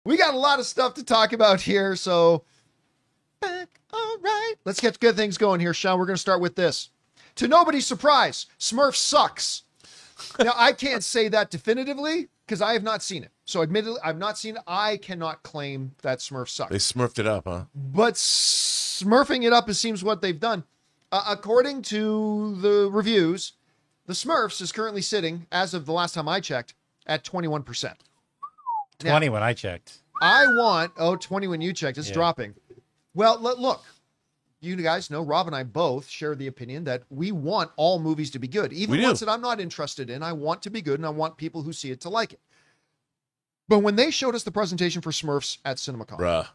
We got a lot of stuff to talk about here, so back, all right. Let's get good things going here, Sean. We're going to start with this. To nobody's surprise, Smurf sucks. Now, I can't say that definitively because I have not seen it. So admittedly, I've not seen it. I cannot claim that Smurf sucks. They smurfed it up, huh? But smurfing it up, it seems what they've done. According to the reviews, the Smurfs is currently sitting, as of the last time I checked, at 21%. 20 when I checked. 20 when you checked. It's Yeah. dropping. Well, look, you guys know Rob and I both share the opinion that we want all movies to be good. Even ones that I'm not interested in, I want to be good, and I want people who see it to like it. But when they showed us the presentation for Smurfs at CinemaCon, Bruh.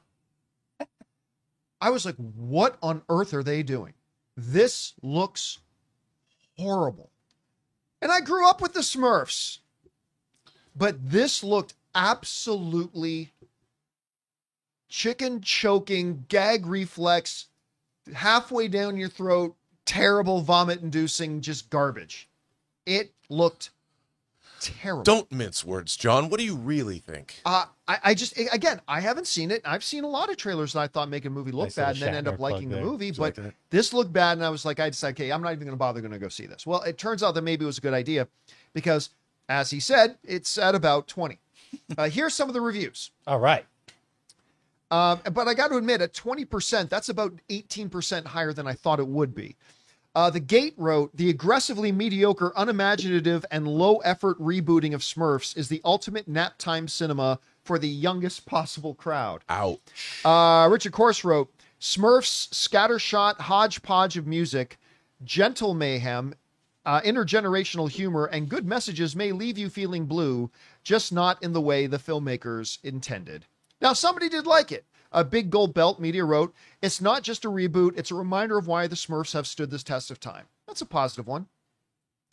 I was like, what on earth are they doing? This looks horrible. And I grew up with the Smurfs. But this looked absolutely chicken choking, gag reflex, halfway down your throat, terrible vomit inducing, just garbage. It looked terrible. Don't mince words, John. What do you really think? I just, again, I haven't seen it. I've seen a lot of trailers that I thought make a movie look Nice bad and little then end up Shatner plug liking the there. movie. You But like that? this looked bad, and I was like, I decided, okay, I'm not even going to bother going to go see this. Well, it turns out that maybe it was a good idea because, as he said, it's at about 20. Here's some of the reviews. All right. But I got to admit, at 20%, that's about 18% higher than I thought it would be. The Gate wrote, the aggressively mediocre, unimaginative, and low-effort rebooting of Smurfs is the ultimate nap time cinema for the youngest possible crowd. Ouch. Richard Corse wrote, Smurfs' scattershot hodgepodge of music, gentle mayhem, intergenerational humor, and good messages may leave you feeling blue, just not in the way the filmmakers intended. Now, somebody did like it. A Big Gold Belt Media wrote, it's not just a reboot, it's a reminder of why the Smurfs have stood this test of time. That's a positive one.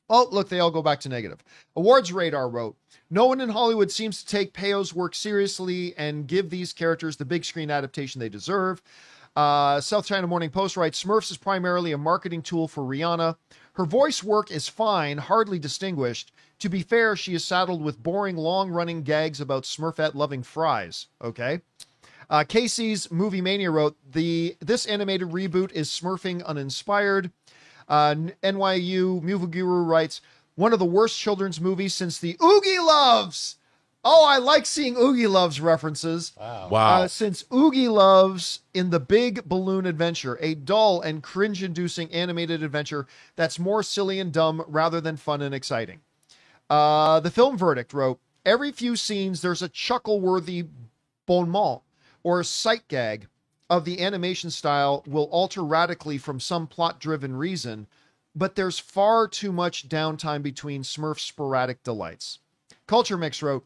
Oh, look, they all go back to negative. Awards Radar wrote, no one in Hollywood seems to take Peyo's work seriously and give these characters the big screen adaptation they deserve. South China Morning Post writes, Smurfs is primarily a marketing tool for Rihanna. Her voice work is fine, hardly distinguished. To be fair, she is saddled with boring, long-running gags about Smurfette-loving fries. Okay. Casey's Movie Mania wrote, this animated reboot is Smurfing uninspired. NYU Movie Guru writes, one of the worst children's movies since the Oogie Loves. Oh, I like seeing Oogie Loves references. Wow. Since Oogie Loves in The Big Balloon Adventure, a dull and cringe-inducing animated adventure that's more silly and dumb rather than fun and exciting. The Film Verdict wrote, every few scenes there's a chuckle-worthy bon mot or sight gag of the animation style will alter radically from some plot-driven reason, but there's far too much downtime between Smurf's sporadic delights. Culture Mix wrote,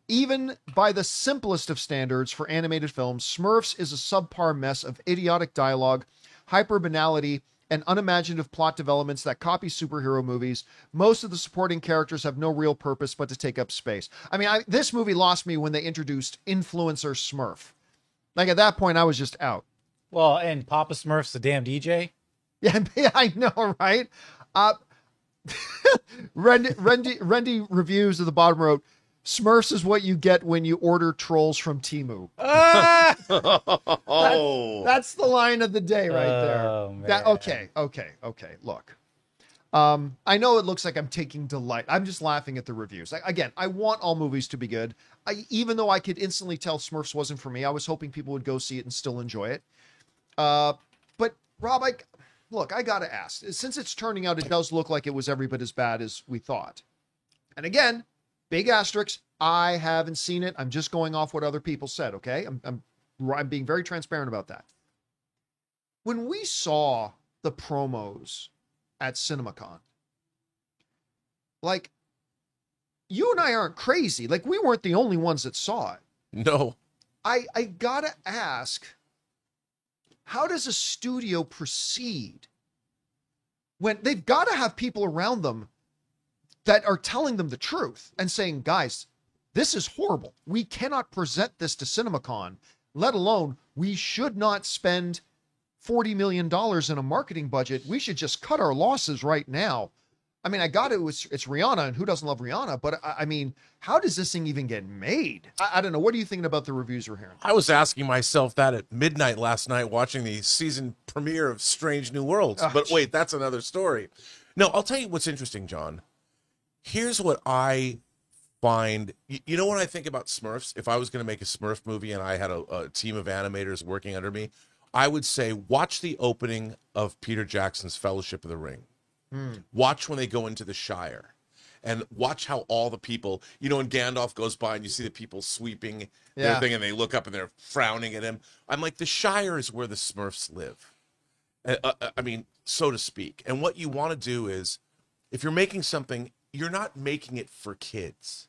even by the simplest of standards for animated films, Smurfs is a subpar mess of idiotic dialogue, hyper-banality, and unimaginative plot developments that copy superhero movies. Most of the supporting characters have no real purpose but to take up space. I mean, this movie lost me when they introduced Influencer Smurf. Like, at that point, I was just out. Well, and Papa Smurf's the damn DJ. Yeah, I know, right? Rendy Reviews at the bottom wrote, Smurfs is what you get when you order trolls from Temu. That's the line of the day right there. Oh, man. Okay. Look, I know it looks like I'm taking delight. I'm just laughing at the reviews. Again, I want all movies to be good. Even though I could instantly tell Smurfs wasn't for me, I was hoping people would go see it and still enjoy it. But Rob, I gotta ask, since it's turning out, it does look like it was every bit as bad as we thought. And again, big asterisk, I haven't seen it. I'm just going off what other people said. Okay. I'm being very transparent about that. When we saw the promos at CinemaCon, like, you and I aren't crazy. Like, we weren't the only ones that saw it. No. I gotta ask, how does a studio proceed when they've got to have people around them that are telling them the truth and saying, guys, this is horrible. We cannot present this to CinemaCon, let alone we should not spend $40 million in a marketing budget. We should just cut our losses right now. I mean, I got it. It's Rihanna, and who doesn't love Rihanna? But I mean, how does this thing even get made? I don't know. What are you thinking about the reviews we're hearing? I was asking myself that at midnight last night watching the season premiere of Strange New Worlds. Oh, But wait, that's another story. No, I'll tell you what's interesting, John. Here's what I find. You know, when I think about Smurfs, if I was going to make a Smurf movie and I had a team of animators working under me, I would say watch the opening of Peter Jackson's Fellowship of the Ring. Watch when they go into the Shire, and watch how all the people, you know, when Gandalf goes by and you see the people sweeping their thing and they look up and they're frowning at him. I'm like, the Shire is where the Smurfs live. I mean, so to speak. And what you want to do is, if you're making something, you're not making it for kids.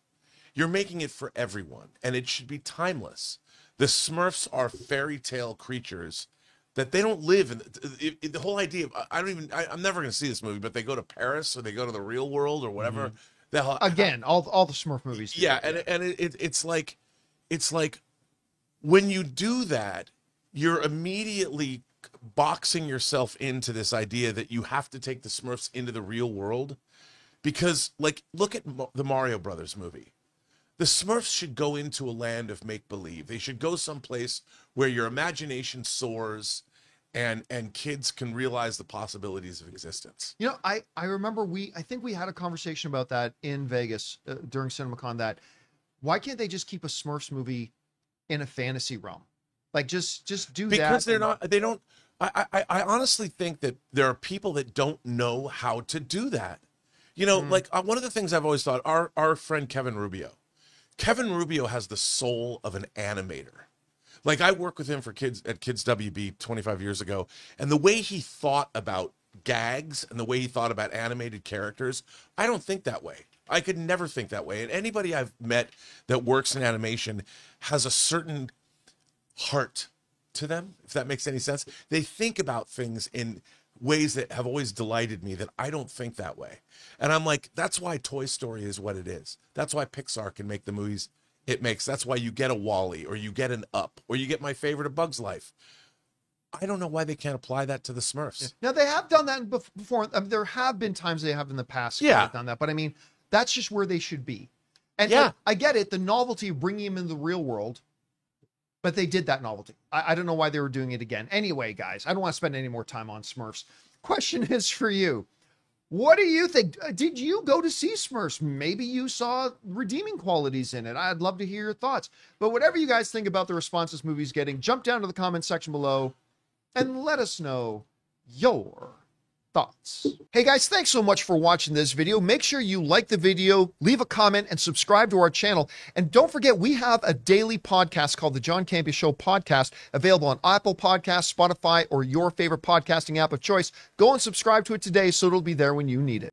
You're making it for everyone, and it should be timeless. The Smurfs are fairy tale creatures that they don't live in. The whole idea of, I'm never going to see this movie, but they go to Paris or they go to the real world or whatever. The hell, Again, all the Smurf movies. yeah, and it's like when you do that, you're immediately boxing yourself into this idea that you have to take the Smurfs into the real world, because, like, look at the Mario Brothers movie. The Smurfs should go into a land of make-believe. They should go someplace where your imagination soars and kids can realize the possibilities of existence. You know, I remember I think we had a conversation about that in Vegas during CinemaCon, that why can't they just keep a Smurfs movie in a fantasy realm? Like, just do that. Because they don't. I honestly think that there are people that don't know how to do that. You know, like, one of the things I've always thought, our friend Kevin Rubio has the soul of an animator. Like, I worked with him for Kids WB 25 years ago, and the way he thought about gags and the way he thought about animated characters, I don't think that way. I could never think that way. And anybody I've met that works in animation has a certain heart to them, if that makes any sense. They think about things in ways that have always delighted me, that I don't think that way. And I'm like, that's why Toy Story is what it is. That's why Pixar can make the movies it makes. That's why you get a WALL-E, or you get an Up, or you get my favorite, A Bug's Life. I don't know why they can't apply that to the Smurfs. Now, they have done that before. I mean, there have been times they have in the past done that, but I mean, that's just where they should be. And I get it, the novelty of bringing him into the real world, but they did that novelty. I don't know why they were doing it again. Anyway, guys, I don't want to spend any more time on Smurfs. Question is for you. What do you think? Did you go to see Smurfs? Maybe you saw redeeming qualities in it. I'd love to hear your thoughts. But whatever you guys think about the response this movie's getting, jump down to the comment section below and let us know your thoughts. Hey guys, thanks so much for watching this video. Make sure you like the video, leave a comment, and subscribe to our channel. And don't forget, we have a daily podcast called the John Campea Show Podcast, available on Apple Podcasts, Spotify, or your favorite podcasting app of choice. Go and subscribe to it today so it'll be there when you need it.